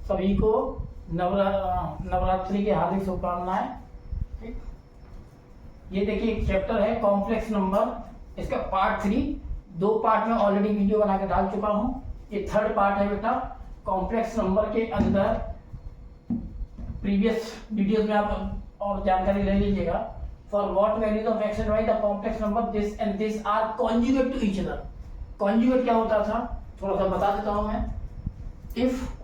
सभी को नवरात्रि की हार्दिक शुभकामनाएं। ठीक, ये देखिए एक चैप्टर है कॉम्प्लेक्स नंबर, इसका पार्ट 3 दो पार्ट में ऑलरेडी वीडियो बना के डाल चुका हूँ। ये थर्ड पार्ट है बेटा। कॉम्प्लेक्स नंबर के अंदर प्रीवियस वीडियोस में आप और जानकारी ले लीजिएगा। For what values of x and y the complex number this and this are conjugate to each other. Conjugate क्या होता था थोड़ा सा बता देता हूं मैं। If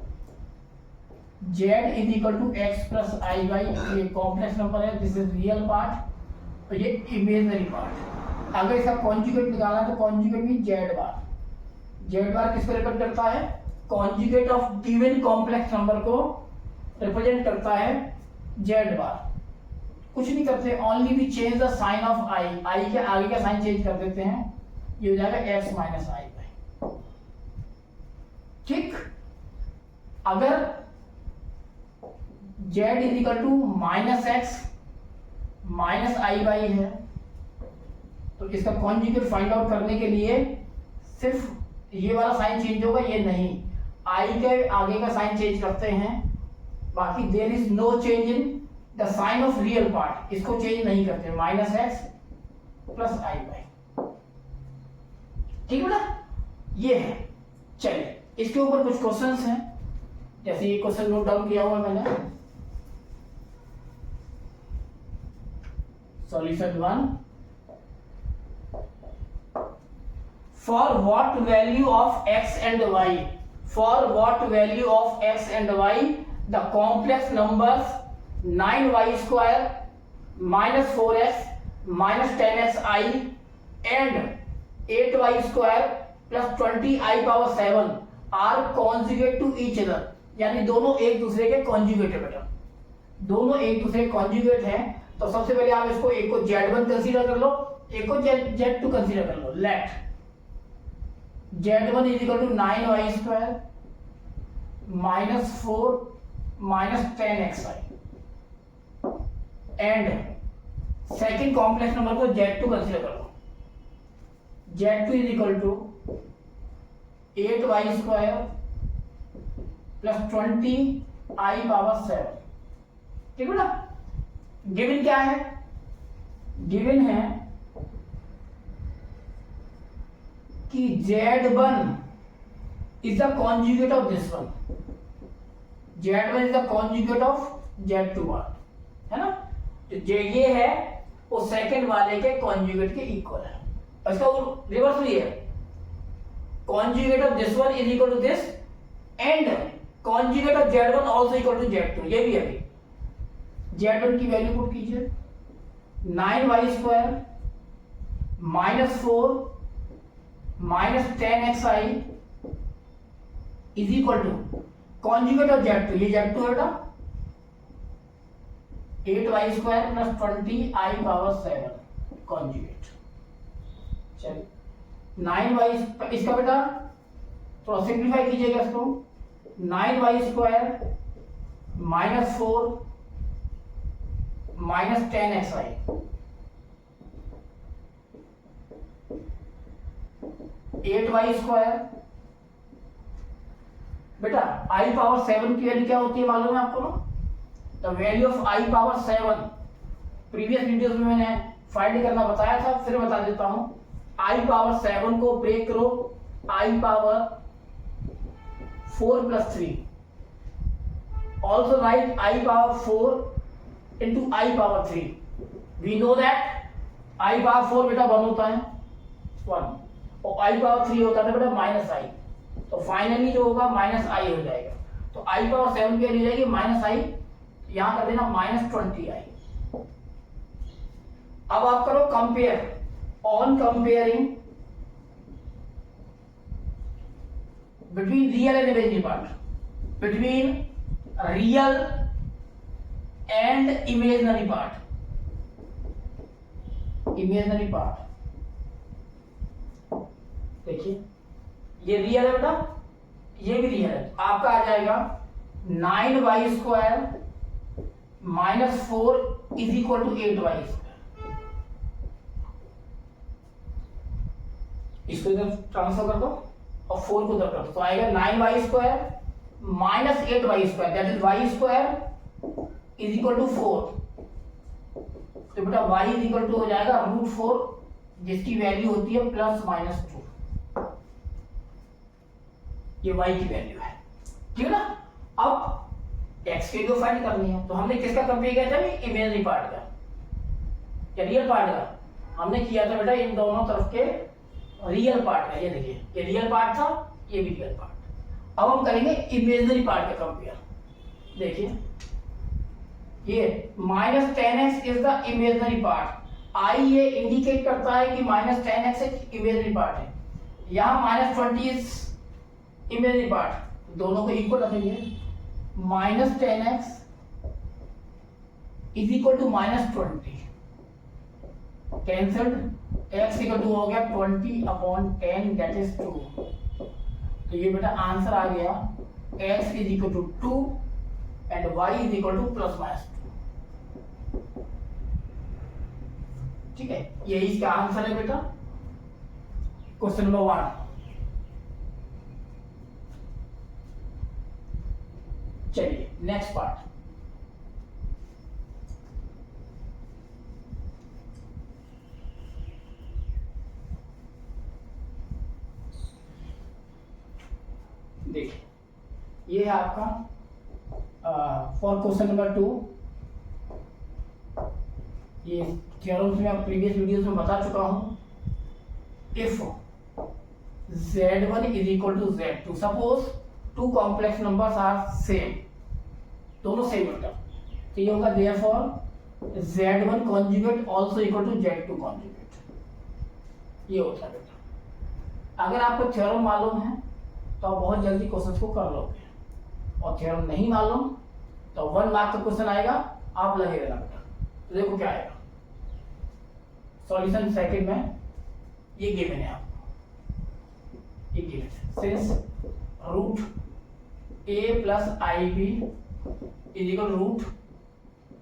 z is equal to x plus i y, ये कॉम्प्लेक्स नंबर है, दिस इज रियल पार्ट और ये इमेजिनरी पार्ट। अगर इसका कॉन्जुगेट निकालना है तो conjugate mean z bar. z bar किसको रिप्रेजेंट करता है? Conjugate of given complex number को रिप्रेजेंट करता है z बार। कुछ नहीं करते, only we change the sign of i के आगे का साइन चेंज कर देते हैं, ये हो जाएगा x माइनस आई वाई। ठीक, अगर z is equal to minus x minus i y है तो इसका कॉन्जुगेट फाइंड आउट करने के लिए सिर्फ ये वाला साइन चेंज होगा, ये नहीं, i के आगे का साइन चेंज करते हैं, बाकी there is no change in the sign of real part, इसको चेंज नहीं करते, minus x plus i y. ठीक है ना, ये है। चलिए इसके ऊपर कुछ क्वेश्चंस हैं, जैसे ये क्वेश्चन नोट डाउन किया हुआ है मैंने। Solution 1, for what value of x and y, for what value of x and y the complex numbers 9y square minus 4x minus 10xi and 8y square plus 20i power 7 are conjugate to each other, यानी दोनों एक दूसरे के conjugate है बेटा, दोनों एक दूसरे के कॉन्जुगेट हैं। तो सबसे पहले आप इसको एक को z1 कंसीडर कर लो, एक को z2 कंसीडर कर लो। Let z1 is equal to 9y square minus 4 minus 10xi and second complex number को z2 कंसीडर कर लो। z2 is equal to 8y square plus 20i power 7। ठीक है ना, गिवन क्या है? गिवन है कि z1 is the conjugate of this one, z1 is the conjugate of z2 one, है ना। तो ये है वो सेकंड वाले के कॉन्जुगेट के इक्वल है, इसका रिवर्स भी है, conjugate of this one is equal to this and conjugate of z1 also equal to z2, ये भी है। z1 की वैल्यू पुट कीजिए, 9y square minus 4 minus 10xi is equal to conjugate of z2, ये z2 है बेटा, 8y square plus 20i power 7 conjugate. चलिए 9y इसका बेटा थोड़ा सिंप्लीफाई कीजिएगा इसको, 9y square minus 4 minus 10xi 8y square. बेटा i पावर 7 की वैल्यू क्या होती है मालूम है आपको ना? The value of i power 7 previous videos में मैंने फाइंड करना बताया था, फिर बता देता हूं। i पावर 7 को ब्रेक करो, i power 4 plus 3, also right i power 4 into i power 3। We know that i power 4 बेटा 1 होता है, 1, और i पावर 3 होता है बेटा माइनस i, तो फाइनली जो होगा माइनस i हो जाएगा। तो i पावर 7 की वैल्यू जाएगी माइनस i, यहां कर देना माइनस 20i। अब आप करो compare, on comparing between real and imaginary part, between real and imaginary part, imaginary part देखिए ये रियल है बेटा, ये भी रियल है, आपका आ जाएगा 9y square minus 4 is equal to 8y square. इसको इधर ट्रांसफर कर दो और 4 को उधर कर दो, तो आएगा 9y square minus 8y², that is y² is equal to 4। तो बेटा y इज इक्वल टू हो जाएगा √4, जिसकी वैल्यू होती है ±2। ये y की वैल्यू है, ठीक है ना। अब x की वैल्यू फाइंड करनी है, तो हमने किसका कंपेयर किया था, इमेजिनरी पार्ट का या रियल पार्ट का। हमने किया था बेटा इन दोनों तरफ के रियल पार्ट का। ये देखिए, ये रियल पार्ट था, ये भी रियल पार्ट। अब हम करेंगे इमेजिनरी पार्ट का कंपेयर। देखिए ये -10x is the imaginary part. I ये इंडिकेट करता है कि -10x एक इमेजिनरी पार्ट है। यहाँ -20 इज इमेजिनरी पार्ट, दोनों को इक्वल रखेंगे। -10x is equal to -20, cancelled, x equal to हो गया 20/10, दैट इज 2। तो ये बेटा आंसर आ गया x is equal to 2 and y is equal to +-2। ठीक है, यही इसका आंसर है बेटा क्वेश्चन नंबर 1। चलिए नेक्स्ट पार्ट। देखिए ये है आपका फॉर क्वेश्चन नंबर 2। ये थ्योरम्स में आप प्रीवियस वीडियोस में बता चुका हूं। If z1 is equal to z2, suppose two complex numbers are same, दोनों सेम होता, तो ये होगा therefore z1 conjugate also equal to z2 conjugate. ये होता है बेटा। अगर आपको थ्योरम मालूम है तो आप बहुत जल्दी क्वेश्चन को कर लोगे, और थ्योरम नहीं मालूम तो 1 मार्क का क्वेश्चन आएगा, आप लगे रहना बेटा। तो देखो क्या आएगा सॉल्यूशन सेकंड में। ये गिवन है आपको, ये गिवन है since √a + ib is equal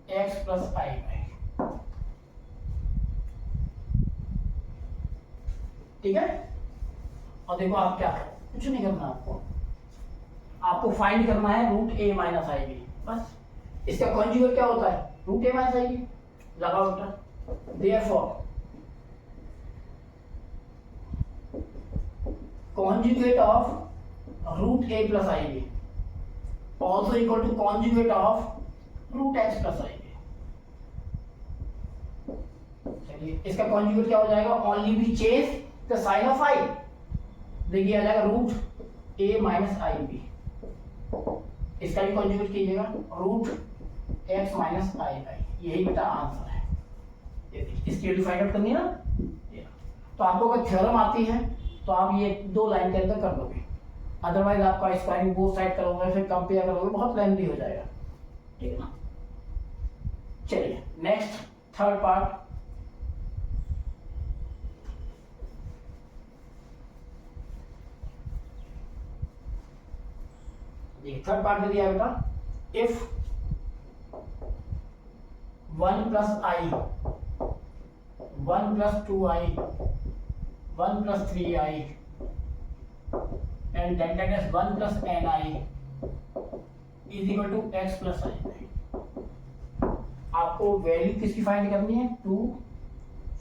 √x + iy। ठीक है, और देखो आप क्या करो, कुछ नहीं करना आपको फाइंड करना है √a - ib, बस। इसका कॉन्जुगेट क्या होता है, √a - ib। लगाओ बेटा, therefore conjugate of √a + ib also equal to conjugate of √x + ib। चलिए इसका कॉन्जुगेट क्या हो जाएगा, only we change the sign of i। देखिए आ जाएगा √a - ib, इसका भी कॉन्जुगेट कीजिएगा √x - iy। यही बेटा आंसर है। ये देखिए इसकी वैल्यू फाइंड आउट करनी है ना। तो आपको अगर थ्योरम आती है तो आप ये 2 लाइन के अंदर कर लोगे, अदरवाइज आपका स्क्वायरिंग बोथ साइड करोगे, फिर कंपेयर करोगे, बहुत लेंथी हो जाएगा। ठीक है ना। चलिए नेक्स्ट थर्ड पार्ट। ये थर्ड पार्ट दे दिया बेटा। If 1 + i 1 + 2i 1 + 3i and that is 1 + ni is equal to x + i। आपको वैल्यू किसकी फाइंड करनी है, 2,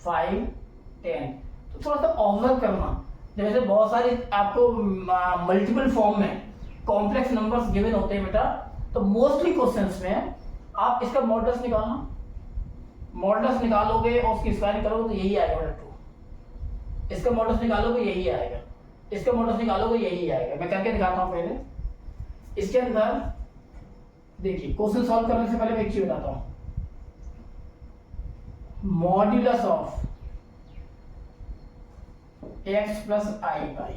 5, 10। तो थोड़ा सा ऑब्जर्व करना, जैसे बहुत सारे आपको मल्टीपल फॉर्म में कॉम्प्लेक्स नंबर्स गिवन होते हैं बेटा, तो मोस्टली क्वेश्चंस में आप इसका मॉडुलस निकालना, मॉडुलस निकालोगे और उसकी स्क्वायरिंग करोगे तो यही आएगा बेटा 2। इसका मॉडुलस निकालोगे यही आएगा, इसका मॉडुलस निकालोगे यही आएगा। मैं करके दिखाता हूं पहले। इसके अंदर देखिए क्वेश्चन सॉल्व करने से पहले मैं एक चीज बताता हूं। Modulus of x + i/,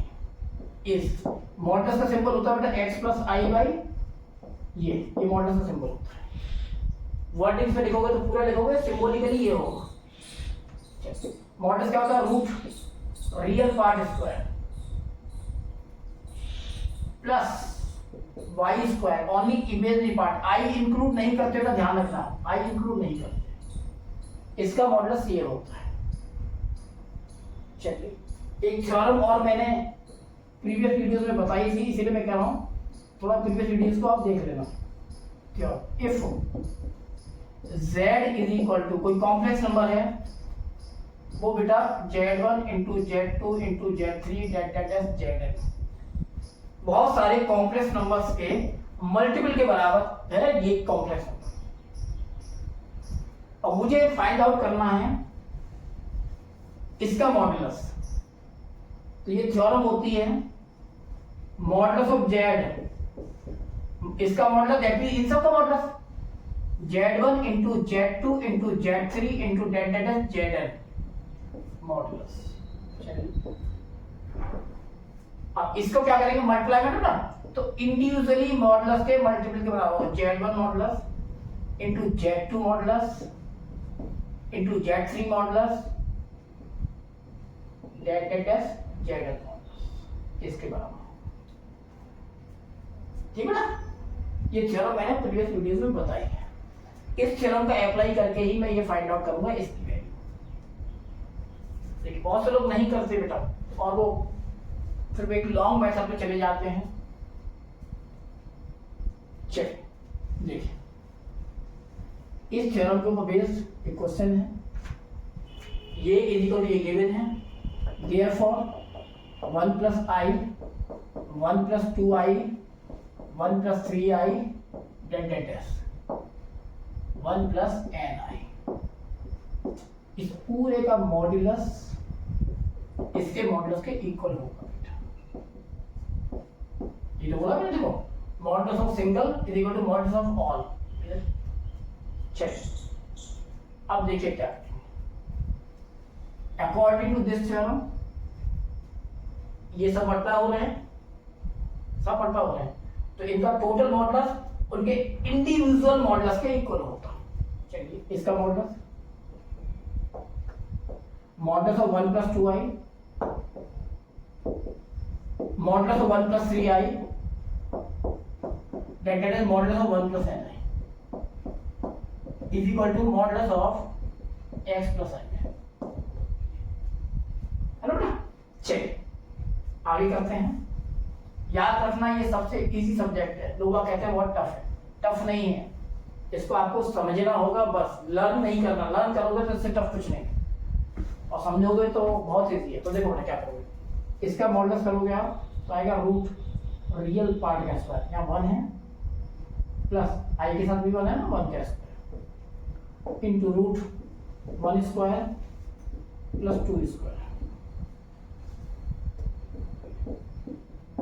is modulus का सिंबल होता है बेटा x + i/, ये मॉडुलस का सिंबल होता है। वर्डिंग्स में लिखोगे तो पूरा लिखोगे, सिंबॉलिकली ये होगा। मॉडुलस क्या होता है, root real part square plus y square only imaginary part. I include नहीं करते बेटा, ध्यान रखना, आई इंक्लूड नहीं करते। इसका मॉडुलस ये होता है। चलिए एक थ्योरम और मैंने प्रीवियस वीडियोस में बताई थी, इसीलिए मैं कह रहा हूं थोड़ा प्रीवियस वीडियोस को आप देख लेना। क्या if z is equal to कोई कॉम्प्लेक्स नंबर है, वो बेटा z1 into z2 into z3 zn, बहुत सारे कॉम्प्लेक्स नंबर्स के मल्टीपल के बराबर है ये कॉम्प्लेक्स नंबर। और मुझे फाइंड आउट करना है इसका मॉडुलस। तो ये थ्योरम होती है मॉडुलस ऑफ z, इसका मॉडुलस दैट मींस इन सब का modulus z1 into z2 into z3 into zn modulus. चलिए अब इसको क्या करेंगे, मल्टीप्लाई करना ना, तो इंडिविजुअली मॉडुलस के मल्टीपल के बराबर हो z1 modulus into z2 modulus into z3 modulus zn modulus इसके बराबर। ठीक है ना, ये थ्योरम मैंने प्रीवियस वीडियोस में बताई है। इस थ्योरम का अप्लाई करके ही मैं ये फाइंड आउट करूंगा इसकी वैल्यू। लेकिन बहुत से लोग नहीं करते बेटा, और वो फिर एक लॉन्ग मेथड पे चले जाते हैं। चलिए देखिए, इस थ्योरम के ऊपर बेस्ड एक क्वेश्चन है, ये इज इक्वल टू ये गिवन है, therefore 1 plus i 1 plus 2i 1 plus 3i dash 1 plus ni, इस पूरे का मॉड्यूलस इसके मॉड्यूलस के इक्वल होगा बेटा। ये तो बोला मैंने, देखो modulus of single is equal to modulus of all. चलिए अब देखिए क्या, अकॉर्डिंग टू दिस थ्योरम ये सब बटा हो रहे हैं, सब बटा हो रहे हैं, तो इनका टोटल मॉडुलस उनके इंडिविजुअल मॉडुलस के इक्वल होता। चलिए इसका modulus of 1 plus 2i modulus of 1 plus 3i that is modulus of 1 plus ni is equal to modulus of x plus i है ना बेटा। चलिए आगे करते हैं। याद रखना ये सबसे इजी सब्जेक्ट है, लोग कहते हैं बहुत टफ है, टफ नहीं है, इसको आपको समझना होगा, बस लर्न नहीं करना, लर्न करोगे तो इससे टफ कुछ नहीं, और समझोगे तो बहुत इजी है। तो देखो बेटा क्या करोगे, इसका मॉडुलस करोगे आप तो आएगा रूट रियल पार्ट का स्क्वायर, यहाँ 1 है प्लस आई के साथ भी 1 है ना, 1 का square into root 1 square plus 2 square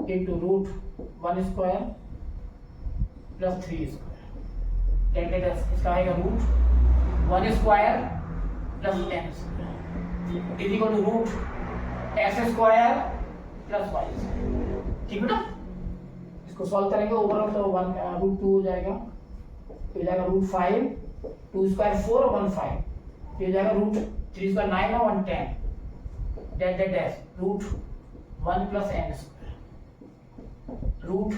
into root 1 square plus 3 square, इसका आएगा root 1 square plus n square is equal to root x square plus y square. ठीक है ना, इसको सॉल्व करेंगे ओवरऑल तो 1 रूट 2 हो जाएगा, तो जाएगा रूट 5 2 स्क्वायर 4 और 1 5, फिर जाएगा रूट 3 स्क्वायर 9 और 1 10 dash root 1 plus n square root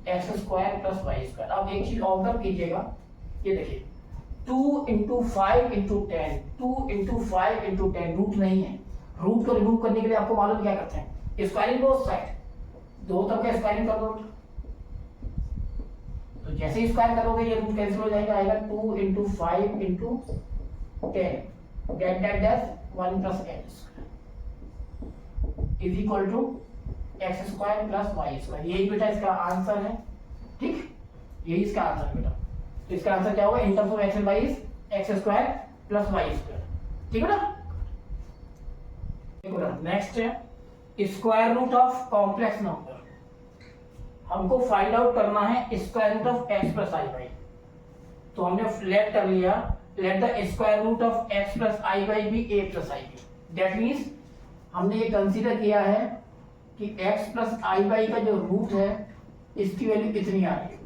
x square plus y square. अब एक चीज ऑब्जर्व कीजिएगा, ये देखिए 2 into 5 into 10 2 into 5 into 10 root नहीं है, रूट को रिमूव करने के लिए आपको मालूम क्या करते हैं, स्क्वायरिंग बोथ साइड, दो तरफ का स्क्वायरिंग कर दो। तो जैसे ही स्क्वायर करोगे ये रूट कैंसिल हो जाएगा, आएगा 2 into 5 into 10 dash 1 plus n square is equal to x square plus y square. यही बेटा इसका आंसर है। ठीक, यही इसका आंसर है बेटा। तो इसका आंसर क्या होगा, in terms of x and y x square plus y square. ठीक है ना, नेक्स्ट है square root of complex number. हमको फाइंड आउट करना है square root of x plus i y. तो हमने लेट कर लिया, let the square root of x plus i y be a plus i b. That means हमने ये consider किया है कि x प्लस आई वाई का जो रूट है इसकी वैल्यू कितनी आ रही है।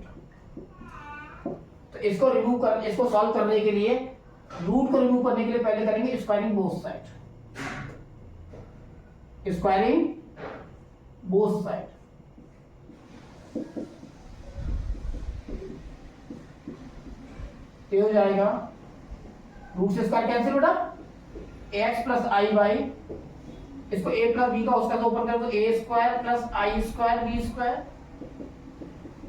तो इसको रिमूव कर, इसको सॉल्व करने के लिए, रूट को रिमूव करने के लिए पहले करेंगे squaring both side, squaring both side. तो हो जाएगा रूट से स्क्वायर कैंसिल बेटा, x प्लस आई वाई, इसको a प्लस बी का उसका तो ऊपर कर दो, a square plus i square B square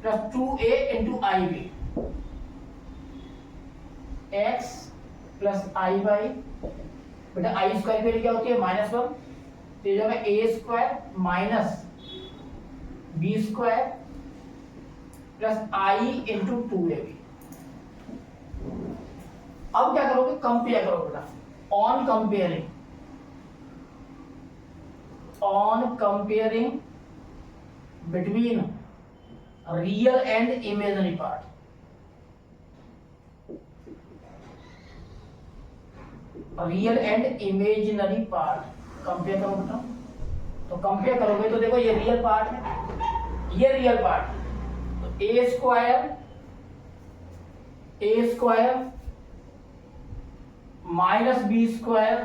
plus 2a into i b, x plus i y, बेटा आई स्क्वायर की वैल्यू क्या होती है -1, तो ये जो है A square minus B square plus i into 2ab। अब क्या करोगे, कंपेयर करो बेटा, on comparing between real and imaginary part. Real and imaginary part compare करो बेटा। तो कंपेयर करोगे तो देखो ये रियल पार्ट है, ये रियल पार्ट है, तो A square minus B square,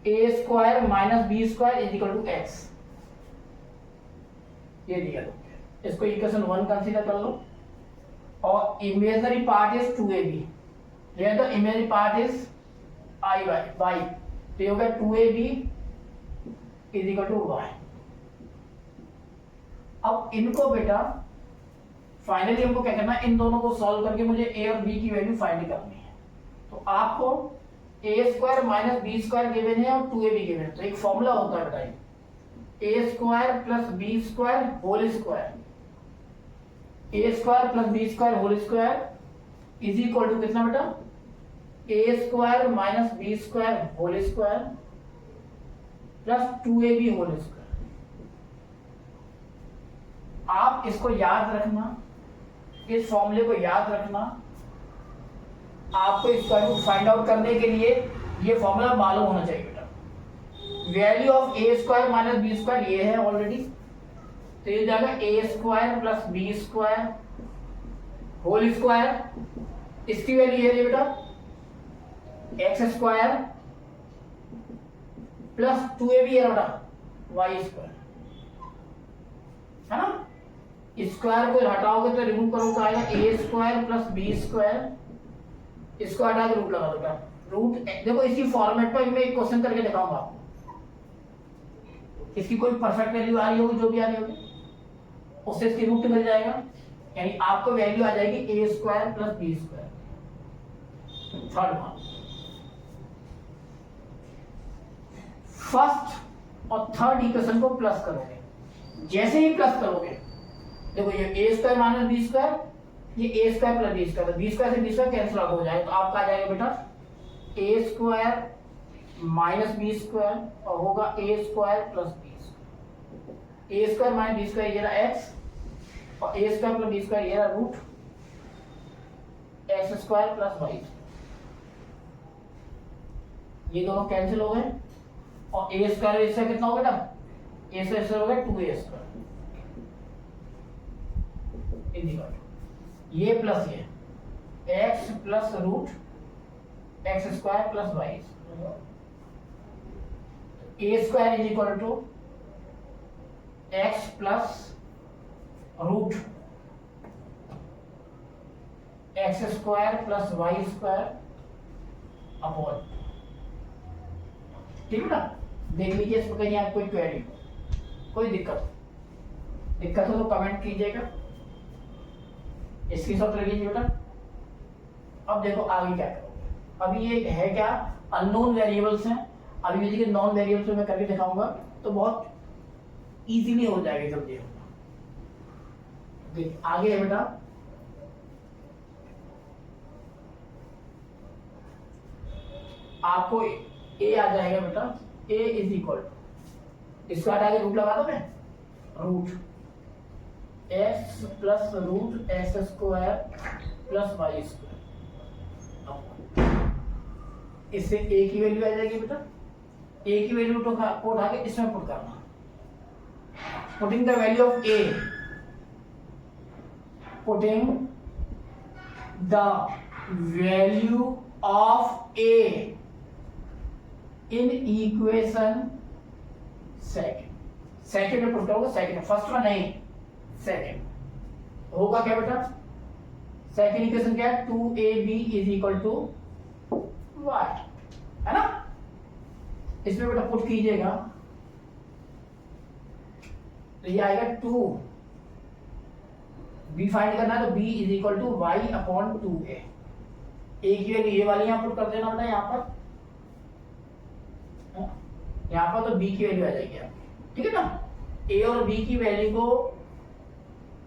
A square minus B square is equal to X, ये रियल। इसको इक्वेशन 1 कंसीडर कर लो। और इमेजिनरी पार्ट इज 2ab, तो imaginary part is i by, तो ये हो गया 2ab is equal to y। अब इनको बेटा फाइनली हमको क्या करना है, इन दोनों को सॉल्व करके मुझे a और b की वैल्यू फाइंड करनी है। तो आपको A square minus B square given है और 2ab गिवन है, तो एक फॉर्मूला होता है बेटा, A square plus B square whole square, A square plus B square whole square is equal to कितना बेटा, A square minus B square whole square plus 2ab whole square. आप इसको याद रखना, इस फॉर्मूले को याद रखना। आपको इस वैल्यू फाइंड आउट करने के लिए ये फॉर्मूला मालूम होना चाहिए बेटा। Value of A square minus B square ये है ऑलरेडी, तो ये जाएगा A square plus B square whole square, इसकी वैल्यू है बेटा एक्स स्क्वायर प्लस 2ab है बेटा वाई स्क्वायर, है ना। स्क्वायर को हटाओगे तो रिमूव करोगे आएगा ए स्क्वायर प्लस बी स्क्वायर, इसको हटा के रूट लगा दो बेटा। रूट देखो इसी फॉर्मेट पर मैं एक क्वेश्चन करके दिखाऊंगा आपको, इसकी कोई परफेक्ट वैल्यू आ रही होगी, जो भी आ रही होगी उससे इसकी रूट मिल जाएगा, यानी आपको वैल्यू आ जाएगी A square plus B square. Third one, first और थर्ड इक्वेशन को प्लस करोगे, जैसे ही प्लस करोगे देखो ये A square minus B square, ये A square plus B square, B square से बी स्क्वायर कैंसिल आउट हो जाएगा, तो आपका आ जाएगा बेटा A square minus B square और होगा A square plus B square. A square minus B square ये रहा एक्स और ए स्क्वायर प्लस बी स्क्वायर ये रहा root x square plus y, ये दोनों कैंसिल हो गए और ए स्क्वायर इससे कितना हो गया, ए से हो गया 2a स्क्वायर, ये प्लस ये x plus root x square plus y, a square is equal to x plus root x square plus y square upon, ठीक है ना। देख लीजिए इसमें कहीं आपको कोई क्वेरी, कोई दिक्कत हो तो कमेंट कीजिएगा, स्क्रीनशॉट ले लीजिए बेटा। अब देखो आगे क्या करोगे, अभी ये है क्या, अननोन वेरिएबल्स हैं, अभी देखिए नॉन वेरिएबल्स में मैं करके दिखाऊंगा तो बहुत इजीली हो जाएगा, जल्दी होगा। देखिए आगे है बेटा, आपको ए आ जाएगा बेटा, ए इज इक्वल टू, इसको हटा के रूट लगा दो मैं, root x plus root x square plus y square, इससे ए की वैल्यू आ जाएगी बेटा, ए की वैल्यू को उठा के इसमें पुट करना, putting the value of A, putting the value of A in equation second में पुट करोगे, सेकंड फर्स्ट में नहीं, सेकंड होगा क्या बेटा, सेकंड इक्वेशन क्या है 2ab is equal to y, है ना। इसमें बेटा पुट कीजिएगा तो ये आएगा 2 बी फाइंड करना है तो b is equal to y upon 2a। A की वैल्यू ये वाली यहाँ पुट कर देना बेटा, यहाँ पर तो बी की वैल्यू आ जाएगी आपकी, ठीक है ना। ए और बी की वैल्यू को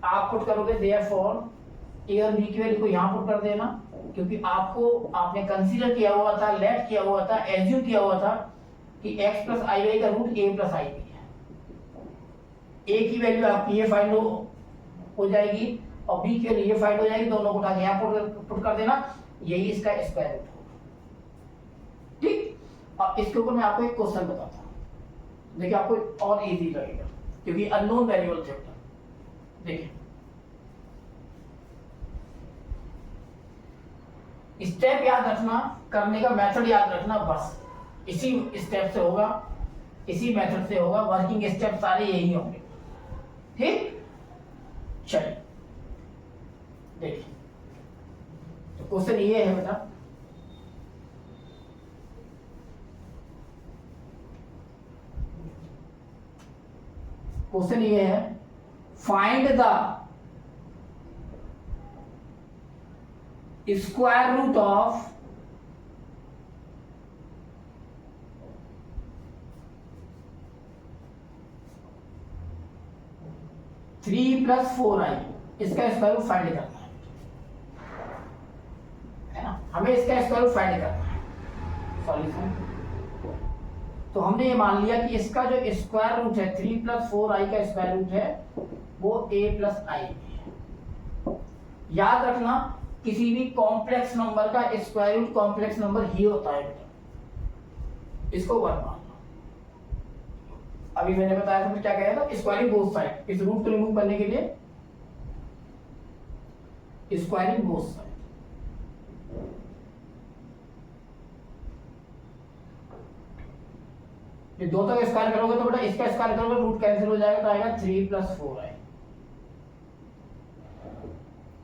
आप पुट करोगे, देयरफॉर ए और बी की वैल्यू को यहाँ पुट कर देना, क्योंकि आपने कंसीडर किया हुआ था, लेट किया हुआ था, एज्यूम किया हुआ था कि x प्लस आई वाई का root a plus i b है। ए की वैल्यू आपकी ये फाइंड हो जाएगी और बी की वैल्यू ये फाइंड हो जाएगी, दोनों को उठा के यहाँ पुट कर देना, यही इसका स्क्वायर रूट होगा, ठीक। अब इसके ऊपर मैं आपको एक क्वेश्चन बताता हूँ, देखिए आपको और इजी लगेगा क्योंकि अननोन वेरिएबल थे। देखिए स्टेप याद रखना, करने का मेथड याद रखना, बस इसी स्टेप से होगा, इसी मेथड से होगा, वर्किंग स्टेप सारे यही होंगे, ठीक। चलिए देखिए, तो क्वेश्चन ये है बेटा, क्वेश्चन ये है, find the square root of three plus four i, इसका स्क्वायर रूट फाइंड करना है ना, हमें इसका स्क्वायर रूट फाइंड करना है सॉल्यूशन। तो हमने ये मान लिया कि इसका जो स्क्वायर रूट है 3 प्लस 4i का स्क्वायर रूट है वो a प्लस आई है। याद रखना किसी भी कॉम्प्लेक्स नंबर का स्क्वायर रूट कॉम्प्लेक्स नंबर ही होता है बेटा, इसको वन मान लो। अभी मैंने बताया था क्या कहा था, स्क्वायरिंग बोथ साइड, इस रूट को रिमूव करने के लिए स्क्वायरिंग बोथ साइड। ये दो तक स्क्वायर करोगे तो बेटा इसका स्क्वायर करोगे रूट कैंसिल हो जाएगा तो आएगा 3 प्लस 4i।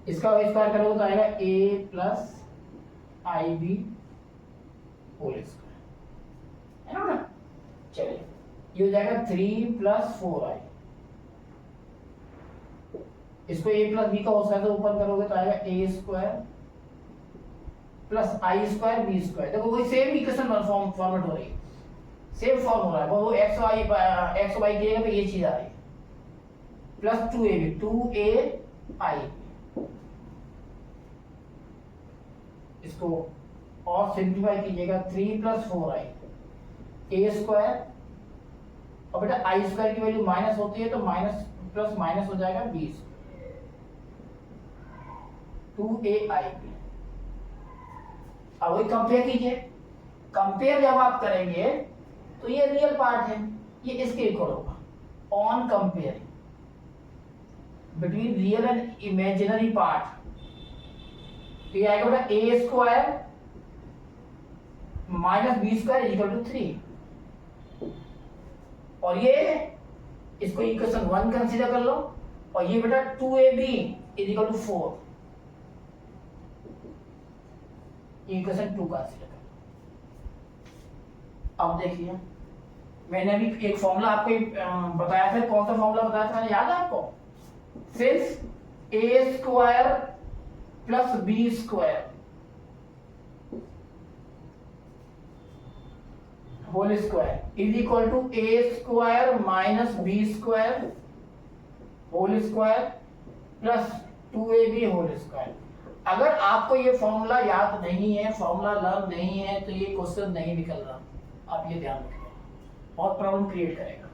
इसका स्क्वायर करोगे तो आएगा a plus i b whole square, है ना बेटा। चलिए ये हो जाएगा 3 प्लस 4i, इसको a प्लस बी का होल स्क्वायर तो ऊपर करोगे तो आएगा a square plus i square B square. देखो वही सेम इक्वेशन फॉर्मेट हो रही है, सेम फॉर्म हो रहा है, वो एक्स वाई की जगह पे ये चीज आ रही है, प्लस 2a आई। इसको और सिंप्लीफाई कीजिएगा, 3 प्लस 4i a स्क्वायर, और बेटा आई स्क्वायर की वैल्यू माइनस होती है तो माइनस प्लस माइनस हो जाएगा 20, 2ai। अब वही कंपेयर कीजिए, कंपेयर जब आप करेंगे तो ये रियल पार्ट है, ये इसके इक्वल होगा। On comparing between real and imaginary part, तो ये आएगा बेटा A square minus B square is equal to 3, और ये इसको इक्वेशन 1 कंसीडर कर लो, और ये बेटा 2ab is equal to 4, equation 2 consider कर। अब देखिए मैंने अभी एक फॉर्मूला आपको बताया था, कौन सा फॉर्मूला बताया था, याद है आपको, since a square plus B square whole square is equal to a square minus B square whole square plus 2ab whole square. अगर आपको ये फॉर्मूला याद नहीं है, फॉर्मूला लर्न नहीं है, तो ये क्वेश्चन नहीं निकल रहा, आप ये ध्यान रखिए, बहुत प्रॉब्लम क्रिएट करेगा।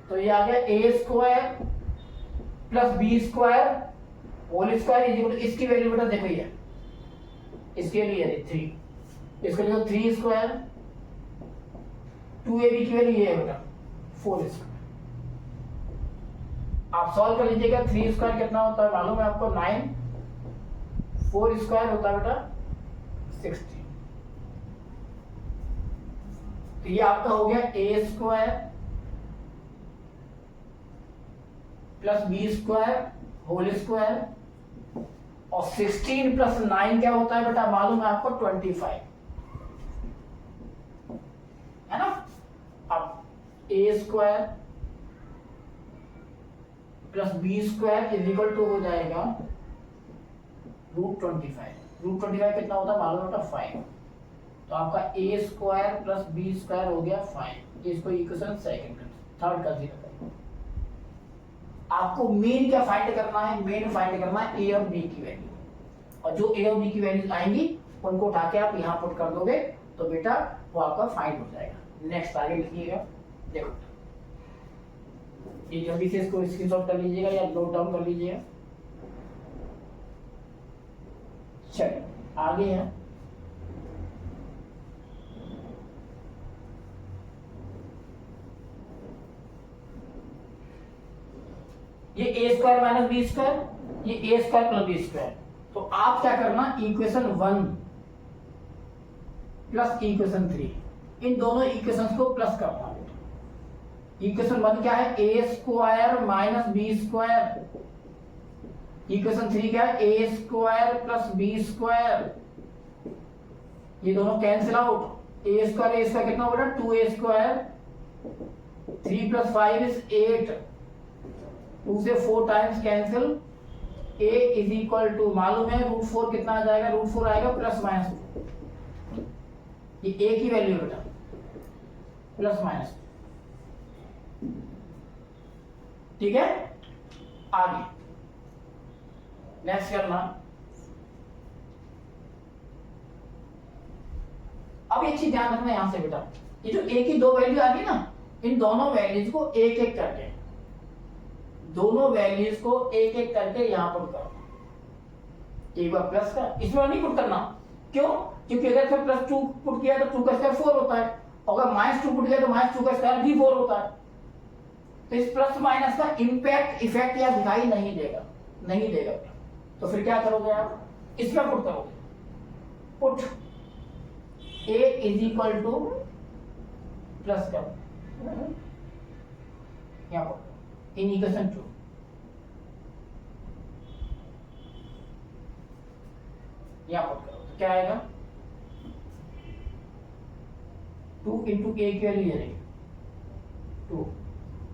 तो ये आ गया A square plus B square whole square is equal to, इसकी वैल्यू बेटा देखो ये इसके लिए 3, इसको लिखो 3 स्क्वायर, 2ab की वैल्यू ये है बेटा 4 स्क्वायर। आप सॉल्व कर लीजिएगा, 3 स्क्वायर कितना होता है मालूम है आपको, 9, 4 स्क्वायर होता है बेटा 16। तो ये आपका हो गया A square plus B square whole square, और 16 प्लस 9 क्या होता है बेटा मालूम है आपको, 25, है ना। अब A square plus B square is equal to हो जाएगा √25। √25 कितना होता है मालूम होता है 5। तो आपका ए स्क्वायर प्लस बी स्क्वायर हो गया 5। इसको इक्वेशन सेकंड थर्ड का जीरो। आपको मेन क्या फाइंड करना है, मेन फाइंड करना है ए और बी की वैल्यू, और जो ए और बी की वैल्यूज आएंगी उनको उठा के आप यहाँ पुट कर दोगे तो बेटा वो आपका फाइंड हो जाएगा। नेक्स्ट आगे लिखिएगा, देखो ये जल्दी से इसको स्क्रीनशॉट कर लीजिएगा या नोट डाउन कर लीजिएगा। चलिए आगे है ये A square minus B square, ये A square plus B square. तो आप क्या करना, इक्वेशन 1 प्लस इक्वेशन 3 इन दोनों इक्वेशंस को प्लस करना। इक्वेशन 1 क्या है, A square minus B square. Equation 3 क्या है, A square plus B square. ये दोनों कैंसिल आउट, ए स्क्वायर कितना हो बेटा 2a स्क्वायर, 3 + 5 = 8, 2 से 4 times cancel, a is equal to मालूम है √4 कितना आ जाएगा, √4 आएगा ±2। ये a की वैल्यू है बेटा ±2। ठीक है, आगे नेक्स्ट करना। अब एक चीज ध्यान रखना यहां से बेटा, ये जो a की दो वैल्यू आ गई ना, इन दोनों वैल्यूज को एक एक करके, दोनों वैल्यूज को एक एक करके यहां पुट करो। एक बार प्लस का इसमें नहीं पुट करना, क्यों, क्योंकि अगर इसमें +2 पुट किया तो 2 का स्क्वायर 4 होता है, और अगर -2 पुट किया तो -2 का स्क्वायर भी 4 होता है। तो इस प्लस माइनस का इंपैक्ट इफेक्ट या दिखाई नहीं देगा, नहीं देगा। तो फिर क्या करोगे आप, इसमें पुट करोगे, put a is equal two plus करो यहां पर इन इक्वेशन 2, यहां पुट करो तो क्या आएगा, 2 × a की वैल्यू ये रही 2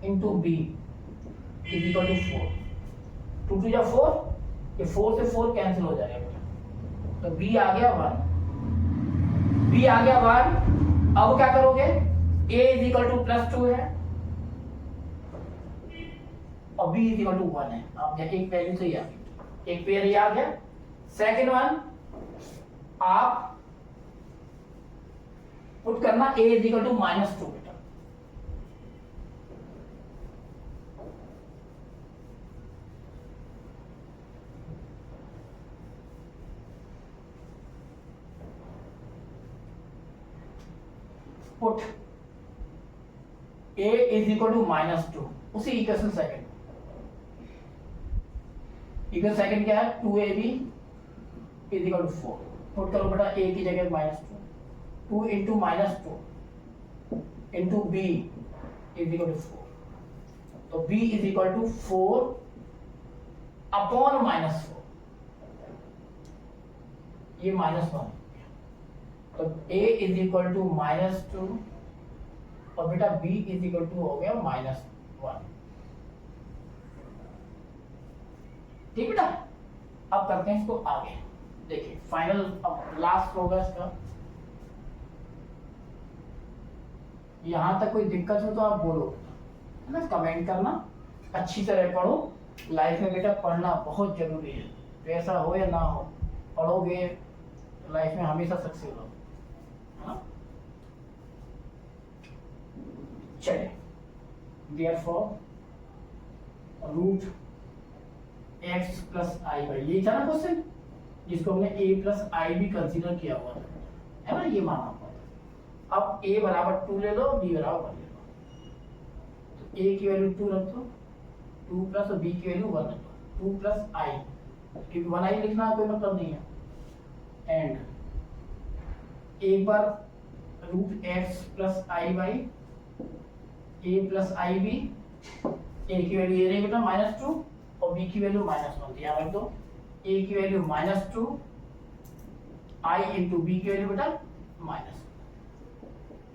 × b इज इक्वल टू 4। 2 2 या 4, ये 4 से 4 कैंसिल हो जाएगा, तो b आ गया 1, b आ गया 1। अब क्या करोगे, a इज इक्वल टू +2 है और b इज इक्वल टू 1 है। आप एक वैल्यू से ही आ गई, एक पेयर ही आ गया। सेकंड वन आप पुट करना a इज इक्वल टू -2 बेटा, put a is equal to -2, उसी इक्वेशन सेकंड। इक्वेशन सेकंड क्या है, 2ab is equal to 4। Put करो बेटा a की जगह -2, 2 × -2 × b इज इक्वल टू 4। तो b is equal to 4 upon -4, ये -1। तो a इज इक्वल टू -2 और बेटा b इज इक्वल टू हो गया -1। ठीक बेटा, अब करते हैं इसको आगे। देखिए फाइनल, अब लास्ट होगा इसका। यहां तक कोई दिक्कत हो तो आप बोलो, है ना, कमेंट करना। अच्छी तरह पढ़ो, लाइफ में बेटा पढ़ना बहुत जरूरी है, पैसा हो या ना हो, पढ़ोगे लाइफ में हमेशा सक्सेस हो। चलिए, therefore √x + i/, ये था ना क्वेश्चन जिसको हमने a + i भी कंसीडर किया हुआ था, है ना, ये माना हुआ था। अब a = 2 ले लो, b = 1 ले लो। तो a की वैल्यू 2 रख दो, 2 प्लस b की वैल्यू 1 रख दो, 2 + i, क्योंकि 1i लिखना कोई मतलब नहीं है। एंड एक बार √x + i/, a + ib, a की वैल्यू ये रही बेटा -2 और b की वैल्यू -1, यहाँ रख दो। a की वैल्यू -2, i × b की वैल्यू बेटा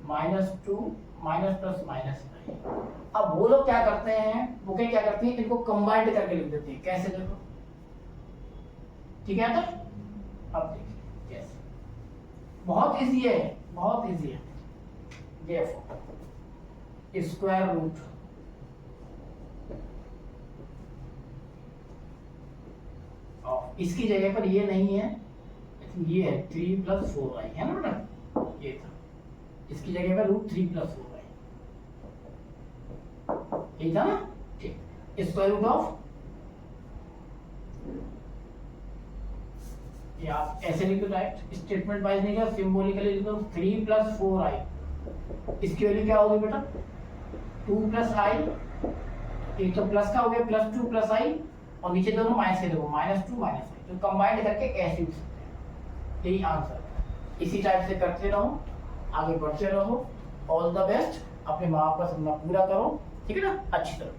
-2 माइनस प्लस माइनस। अब वो लोग क्या करते हैं, वो क्या करती हैं, इनको कंबाइंड करके लिख देती है। कैसे देखो, ठीक है। तो अब देखिए कैसे, बहुत इजी है, बहुत इजी है। देखो स्क्वायर रूट इसकी जगह पर ये नहीं है, ये है 3 + 4i, है ना बेटा, ये था। इसकी जगह पर √3 + 4i, यही था ना, ठीक। स्क्वायर रूट ऑफ, ये आप ऐसे लिख दो डायरेक्ट, स्टेटमेंट वाइज नहीं कर, सिंबॉलिकली लिख दो 3 + 4i। इसकी वैल्यू क्या होगी बेटा, 2 + i, एक तो प्लस का हो गया, +2 + i, और नीचे दोनों माइनस के, देखो -2 - i, तो कंबाइंड करके ऐसे लिख सकते हैं। यही आंसर। इसी टाइप से करते रहो, आगे बढ़ते रहो। ऑल द बेस्ट, अपने माँ बाप का सपना पूरा करो, ठीक है ना, अच्छी तरह।